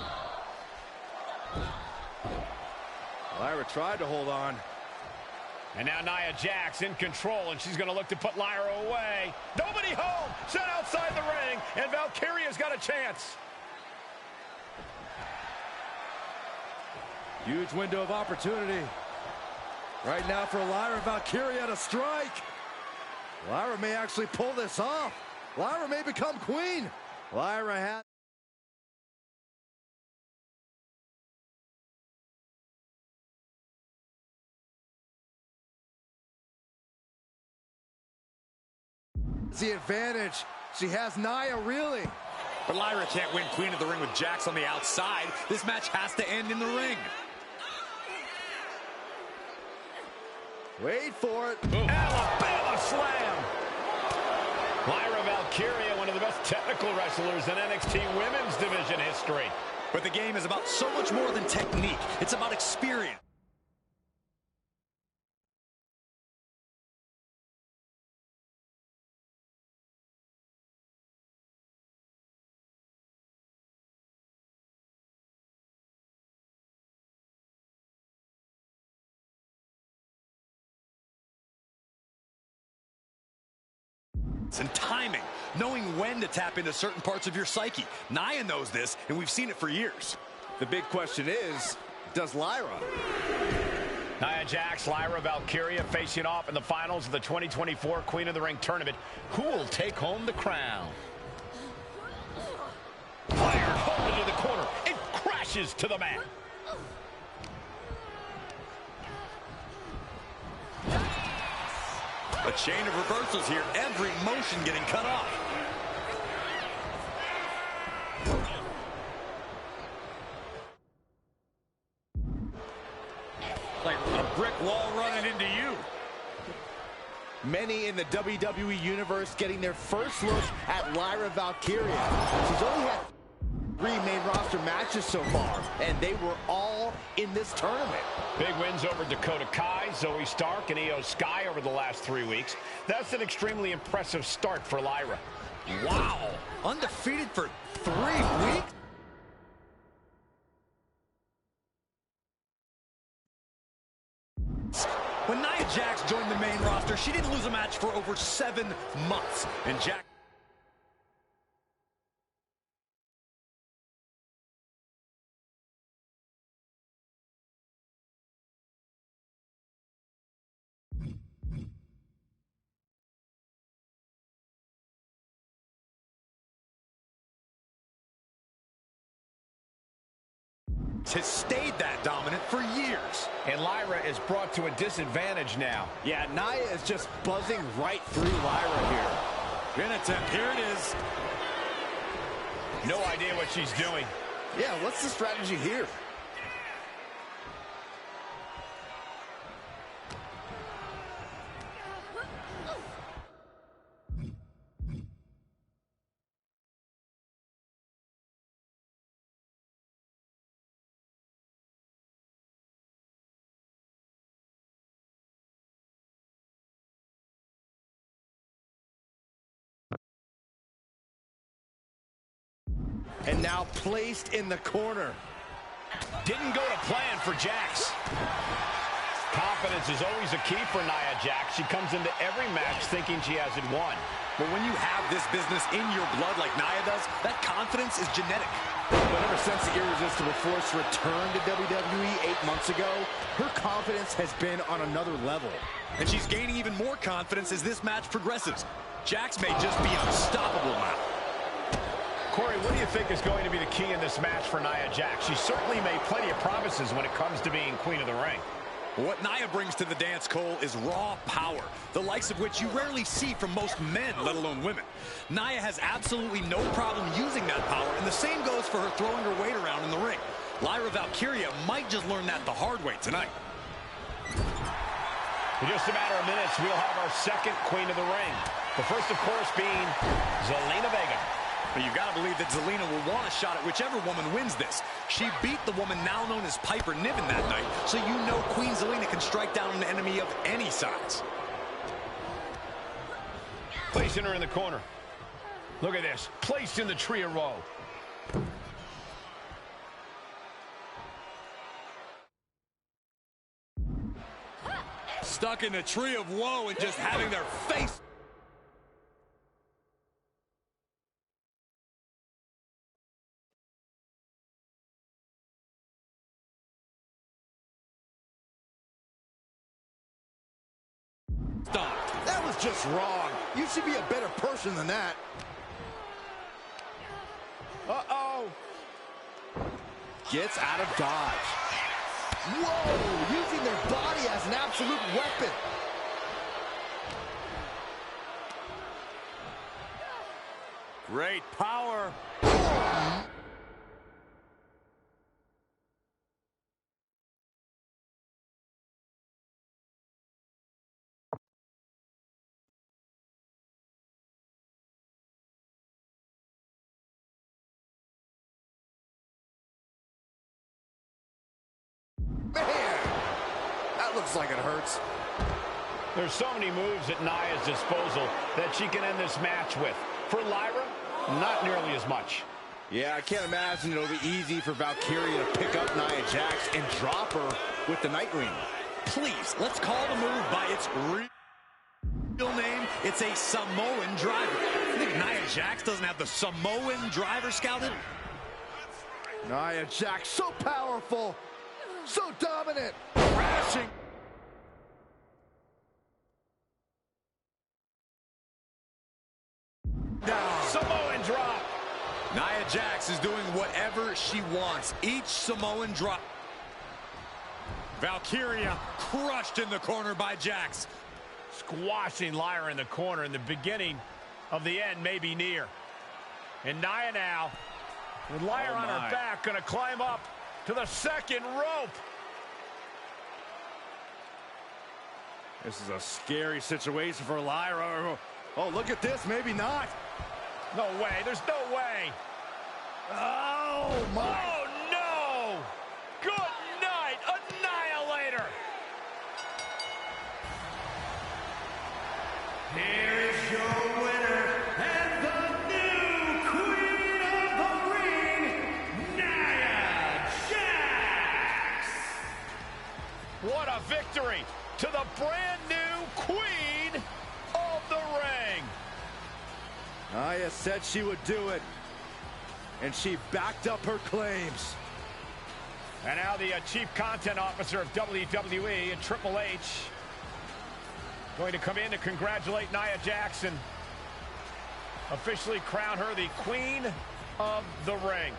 Lyra tried to hold on. And now Nia JAX in control, and she's going to look to put Lyra away. Nobody home! Set outside the ring, and Valkyria's got a chance. Huge window of opportunity. Right now for Lyra Valkyria to strike. Lyra may actually pull this off. Lyra may become queen. Lyra has... the advantage. She has Nia reeling. But Lyra can't win Queen of the Ring with JAX on the outside. This match has to end in the ring. Wait for it. Ooh. Alabama slam. Lyra Valkyria, one of the best technical wrestlers in NXT Women's Division history. But the game is about so much more than technique. It's about experience. And timing, knowing when to tap into certain parts of your psyche. Nia knows this, and we've seen it for years. The big question is, does Lyra? Nia JAX, Lyra Valkyria facing off in the finals of the 2024 Queen of the Ring tournament. Who will take home the crown? Fired home into the corner. It crashes to the mat. A chain of reversals here, every motion getting cut off. Like a brick wall running into you. Many in the WWE Universe getting their first look at Lyra Valkyria. She's only had 3 main roster matches so far, and they were all in this tournament. Big wins over Dakota Kai, Zoe Stark, and Io Sky over the last 3 weeks. That's an extremely impressive start for Lyra. Wow, undefeated for 3 weeks? When Nia JAX joined the main roster, she didn't lose a match for over 7 months. And JAX... has stayed that dominant for years. And Lyra is brought to a disadvantage now. Yeah, Nia is just buzzing right through Lyra here. Pin attempt, here it is. No idea what she's doing. Yeah, what's the strategy here? And now placed in the corner. Didn't go to plan for JAX. Confidence is always a key for Nia JAX. She comes into every match thinking she has it won. But when you have this business in your blood like Nia does, that confidence is genetic. But ever since the Irresistible Force returned to WWE 8 months ago, her confidence has been on another level. And she's gaining even more confidence as this match progresses. Jax may just be unstoppable now. Corey, what do you think is going to be the key in this match for Nia Jax? She certainly made plenty of promises when it comes to being queen of the ring. What Nia brings to the dance, Cole, is raw power, the likes of which you rarely see from most men, let alone women. Nia has absolutely no problem using that power, and the same goes for her throwing her weight around in the ring. Lyra Valkyria might just learn that the hard way tonight. In just a matter of minutes, we'll have our second queen of the ring. The first, of course, being Zelina Vega. But you've got to believe that Zelina will want a shot at whichever woman wins this. She beat the woman now known as Piper Niven that night, so you know Queen Zelina can strike down an enemy of any size. Placing her in the corner. Look at this. Placed in the tree of woe. Stuck in the tree of woe and just having their face... stomped. That was just wrong. You should be a better person than that. Uh-oh. Gets out of dodge. Whoa! Using their body as an absolute weapon. Great power. Man, that looks like it hurts. There's so many moves at Nia's disposal that she can end this match with. For Lyra, not nearly as much. Yeah, I can't imagine it'll be easy for Valkyria to pick up Nia Jax and drop her with the Nightwing. Please, let's call the move by its real name. It's a Samoan driver. You think Nia Jax doesn't have the Samoan driver scouted? Nia Jax, so powerful, so dominant, crashing. Samoan drop. Nia Jax is doing whatever she wants. Each Samoan drop. Valkyria crushed in the corner by Jax. Squashing Lyra in the corner, and the beginning of the end may be near. And Nia now, with Lyra on her back, going to climb up to the second rope. This is a scary situation for Lyra. Oh, look at this. Maybe not. No way. There's no way. Oh, my. Oh, no. Good night, Annihilator. Here is your winner and the new Queen of the Ring, Nia Jax. What a victory to the brand new Queen of the Ring. Nia said she would do it, and she backed up her claims. And now the Chief Content Officer of WWE and Triple H going to come in to congratulate Nia Jax and officially crown her the Queen of the Ring.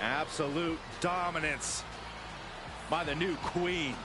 Absolute dominance by the new Queen.